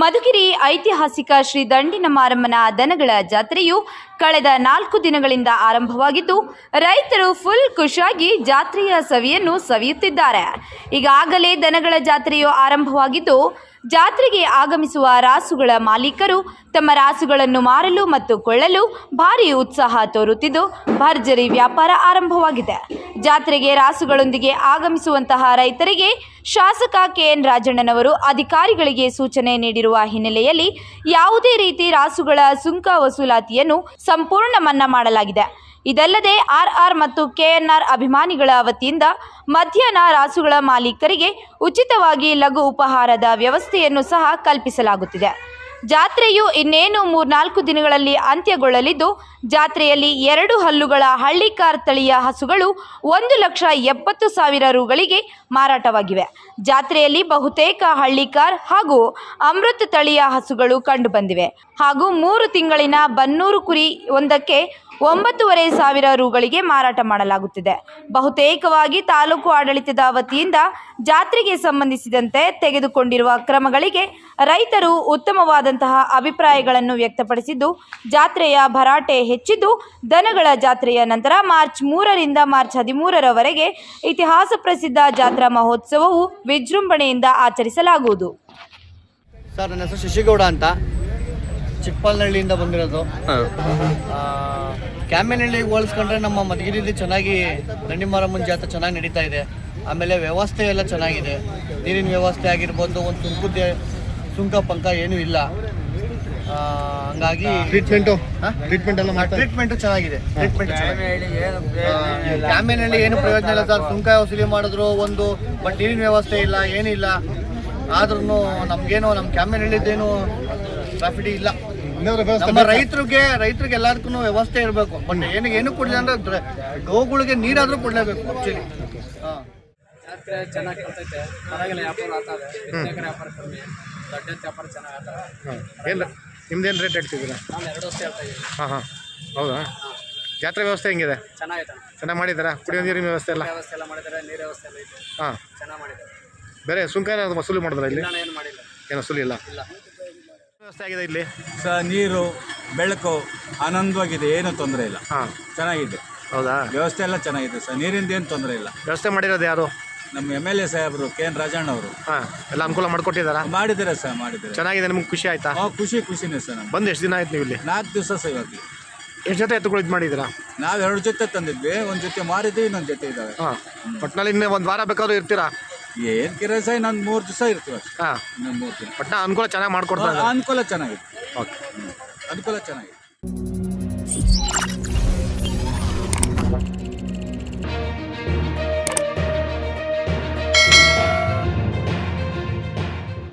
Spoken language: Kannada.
ಮಧುಗಿರಿ ಐತಿಹಾಸಿಕ ಶ್ರೀ ದಂಡಿನ ಮಾರಮ್ಮನ ದನಗಳ ಜಾತ್ರೆಯು ಕಳೆದ 4 ದಿನಗಳಿಂದ ಆರಂಭವಾಗಿದ್ದು ರೈತರು ಫುಲ್ ಖುಷಿಯಾಗಿ ಜಾತ್ರೆಯ ಸವಿಯನ್ನು ಸವಿಯುತ್ತಿದ್ದಾರೆ. ಈಗಾಗಲೇ ದನಗಳ ಜಾತ್ರೆಯು ಆರಂಭವಾಗಿದ್ದು ಜಾತ್ರೆಗೆ ಆಗಮಿಸುವ ರಾಸುಗಳ ಮಾಲೀಕರು ತಮ್ಮ ರಾಸುಗಳನ್ನು ಮಾರಲು ಮತ್ತು ಕೊಳ್ಳಲು ಭಾರಿ ಉತ್ಸಾಹ ತೋರುತ್ತಿದ್ದು ಭರ್ಜರಿ ವ್ಯಾಪಾರ ಆರಂಭವಾಗಿದೆ. ಜಾತ್ರೆಗೆ ರಾಸುಗಳೊಂದಿಗೆ ಆಗಮಿಸುವಂತಹ ರೈತರಿಗೆ ಶಾಸಕ ಕೆಎನ್ ರಾಜಣ್ಣನವರು ಅಧಿಕಾರಿಗಳಿಗೆ ಸೂಚನೆ ನೀಡಿರುವ ಹಿನ್ನೆಲೆಯಲ್ಲಿ ಯಾವುದೇ ರೀತಿ ರಾಸುಗಳ ಸುಂಕ ವಸೂಲಾತಿಯನ್ನು ಸಂಪೂರ್ಣ ಮನ್ನಾ ಮಾಡಲಾಗಿದೆ. ಇದಲ್ಲದೆ ಆರ್ಆರ್ ಮತ್ತು ಕೆಎನ್ಆರ್ ಅಭಿಮಾನಿಗಳ ವತಿಯಿಂದ ಮಧ್ಯಾಹ್ನ ರಾಸುಗಳ ಮಾಲೀಕರಿಗೆ ಉಚಿತವಾಗಿ ಲಘು ಉಪಹಾರದ ವ್ಯವಸ್ಥೆಯನ್ನು ಸಹ ಕಲ್ಪಿಸಲಾಗುತ್ತಿದೆ. ಜಾತ್ರೆಯು ಇನ್ನೇನು 3-4 ದಿನಗಳಲ್ಲಿ ಅಂತ್ಯಗೊಳ್ಳಲಿದ್ದು ಜಾತ್ರೆಯಲ್ಲಿ 2 ಹಲ್ಲುಗಳ ಹಳ್ಳಿಕಾರ್ ತಳಿಯ ಹಸುಗಳು 1,70,000 ರುಗಳಿಗೆ ಮಾರಾಟವಾಗಿವೆ. ಜಾತ್ರೆಯಲ್ಲಿ ಬಹುತೇಕ ಹಳ್ಳಿಕಾರ್ ಹಾಗೂ ಅಮೃತ್ ತಳಿಯ ಹಸುಗಳು ಕಂಡುಬಂದಿವೆ ಹಾಗೂ 3 ತಿಂಗಳಿನ ಬನ್ನೂರು ಕುರಿ ಒಂದಕ್ಕೆ 9,500 ರುಗಳಿಗೆ ಮಾರಾಟ ಮಾಡಲಾಗುತ್ತಿದೆ. ಬಹುತೇಕವಾಗಿ ತಾಲೂಕು ಆಡಳಿತದ ವತಿಯಿಂದ ಜಾತ್ರೆಗೆ ಸಂಬಂಧಿಸಿದಂತೆ ತೆಗೆದುಕೊಂಡಿರುವ ಕ್ರಮಗಳಿಗೆ ರೈತರು ಉತ್ತಮವಾದಂತಹ ಅಭಿಪ್ರಾಯಗಳನ್ನು ವ್ಯಕ್ತಪಡಿಸಿದ್ದು ಜಾತ್ರೆಯ ಭರಾಟೆ ಹೆಚ್ಚಿದ್ದು ದನಗಳ ಜಾತ್ರೆಯ ನಂತರ ಮಾರ್ಚ್ 3ರಿಂದ ಮಾರ್ಚ್ 13ರವರೆಗೆ ಇತಿಹಾಸ ಪ್ರಸಿದ್ಧ ಜಾತ್ರಾ ಮಹೋತ್ಸವವು ವಿಜೃಂಭಣೆಯಿಂದ ಆಚರಿಸಲಾಗುವುದು. ಸರ್, ನನ್ನ ಹೆಸರು ಶಶಿಗೌಡ ಅಂತ, ಚಿಕ್ಕಪಲ್ನಹಳ್ಳಿಯಿಂದ ಬಂದಿರೋದು. ಕ್ಯಾಮೆನಹಳ್ಳಿಗೆ ಹೋಲಿಸ್ಕೊಂಡ್ರೆ ನಮ್ಮ ಮಧುಗಿರಿಯಲ್ಲಿ ಚೆನ್ನಾಗಿ ದಂಡಿಮಾರಮ್ಮನ ಜಾತ್ರೆ ಚೆನ್ನಾಗಿ ನಡೀತಾ ಇದೆ. ಆಮೇಲೆ ವ್ಯವಸ್ಥೆ ಎಲ್ಲ ಚೆನ್ನಾಗಿದೆ. ನೀರಿನ ವ್ಯವಸ್ಥೆ ಆಗಿರ್ಬೋದು, ಒಂದು ಸುಂಕ ಪಂಕ ಏನೂ ಇಲ್ಲ. ಹಂಗಾಗಿ ಟ್ರೀಟ್ಮೆಂಟು ಚೆನ್ನಾಗಿದೆ. ಕ್ಯಾಮೆನಹಳ್ಳಿ ಏನು ಪ್ರಯೋಜನ ಇಲ್ಲ ಸರ್. ಸುಂಕ ವಸೂಲಿ ಮಾಡಿದ್ರು ಒಂದು, ಬಟ್ ನೀರಿನ ವ್ಯವಸ್ಥೆ ಇಲ್ಲ, ಏನಿಲ್ಲ. ಆದ್ರೂ ನಮ್ಗೇನು ನಮ್ಮ ಕ್ಯಾಮೆನಹಳ್ಳಿದ್ದೇನು ಪ್ರಾಫಿಟ್ ಇಲ್ಲ. ನಮ್ಮ ರೈತರಿಗೆ ಎಲ್ಲದಕ್ಕೂ ವ್ಯವಸ್ಥೆ ಇರಬೇಕು. ಬಟ್ ಏನು ಕೊಡಲಿ ಅಂದ್ರೆ ಗೋಗಳಿಗೆ ನೀರಾದ್ರೂ ಕೊಡಲೇಬೇಕು ಆಕ್ಚುಲಿ. ಜಾತ್ರೆ ಚೆನ್ನಾಗಿ ಕಲ್ತೈತೆ, ಹೊರಗೆಲ್ಲ ವ್ಯಾಪಾರ ಆಗ್ತದೆ, ವ್ಯಾಪಾರ ಕಮ್ಮಿ, ದೊಡ್ಡ ವ್ಯಾಪಾರ ಚೆನ್ನಾಗಿ ಆಗ್ತದೆ. ಏನು ನಿಮ್ದೇನು ರೇಟ್ ಹೇಳ್ತಿದ್ದೀರಾ? ನಾನು 2 ವರ್ಷ ಹೇಳ್ತಾ ಇದ್ದೀನಿ. ಹಾಂ, ಹೌದಾ? ಜಾತ್ರೆ ವ್ಯವಸ್ಥೆ ಹೆಂಗಿದೆ? ಚೆನ್ನಾಗೈತೆ. ಚೆನ್ನಾಗಿ ಮಾಡಿದ್ದಾರಾ? ಕುಡಿಯೋ ನೀರಿನ ವ್ಯವಸ್ಥೆ ಎಲ್ಲ ಮಾಡಿದ್ದಾರೆ, ನೀರು ವ್ಯವಸ್ಥೆ ಎಲ್ಲ ಇದೆ. ಹಾಂ, ಚೆನ್ನಾಗಿ ಮಾಡಿದ್ದಾರೆ. ಬೇರೆ ಸುಂಕ ಏನಾದ್ರು ವಸೂಲಿ ಮಾಡಿದ್ರ ಇಲ್ಲಿ? ಏನು ಮಾಡಿಲ್ಲ. ಏನು ವಸೂಲಿ ಇಲ್ಲ. ವ್ಯವಸ್ಥೆ ಆಗಿದೆ ಇಲ್ಲಿ ನೀರು ಬೆಳಕು ಆನಂದವಾಗಿದೆ, ಏನು ತೊಂದರೆ ಇಲ್ಲ. ಹಾಂ, ಚೆನ್ನಾಗಿದೆ. ಹೌದಾ? ವ್ಯವಸ್ಥೆ ಎಲ್ಲ ಚೆನ್ನಾಗಿದೆ ಸರ್, ನೀರಿಂದ ಏನು ತೊಂದರೆ ಇಲ್ಲ. ವ್ಯವಸ್ಥೆ ಮಾಡಿರೋದು ಯಾರು? ನಮ್ಮ MLA ಸಾಹೇಬರು ಕೆಎನ್ ರಾಜಣ್ಣ ಅವರು. ಹಾಂ, ಎಲ್ಲ ಅನುಕೂಲ ಮಾಡಿಕೊಟ್ಟಿದ್ದಾರಾ? ಮಾಡಿದ್ದಾರೆ ಸರ್, ಮಾಡಿದ್ದಾರೆ. ಚೆನ್ನಾಗಿದೆ. ನಿಮ್ಗೆ ಖುಷಿ ಆಯ್ತಾ? ಖುಷಿನೇ ಸರ್. ನಮ್ಗೆ ಬಂದು ಎಷ್ಟು ದಿನ ಆಯ್ತು ನೀವು ಇಲ್ಲಿ? 4 ದಿವಸ ಸರ್. ಇವಾಗ ಎಷ್ಟು ಜೊತೆ ಎತ್ತುಗಳು ಇದು ಮಾಡಿದ್ದೀರಾ? ನಾವು 2 ಜೊತೆ ತಂದಿದ್ವಿ, ಒಂದು ಜೊತೆ ಮಾರಿದ್ವಿ, ಇನ್ನೊಂದು ಜೊತೆ ಇದ್ದಾವೆ. ಹಾಂ, ಒಟ್ಟಿನಲ್ಲಿ ಇನ್ನೂ 1 ವಾರ ಬೇಕಾದ್ರೂ ಇರ್ತೀರಾ? ಏನು ಕಿರಸ, ಇನ್ನೊಂದು 3 ದಿವಸ ಇರ್ತೀವಿ. ಹಾಂ, ಇನ್ನೊಂದು 3 ದಿನ. ಒಟ್ಟಿನ ಅನುಕೂಲ ಚೆನ್ನಾಗಿ ಮಾಡ್ಕೊಡ್ತಾರೆ. ಅನುಕೂಲ ಚೆನ್ನಾಗಿದೆ. ಓಕೆ, ಅನುಕೂಲ ಚೆನ್ನಾಗಿದೆ.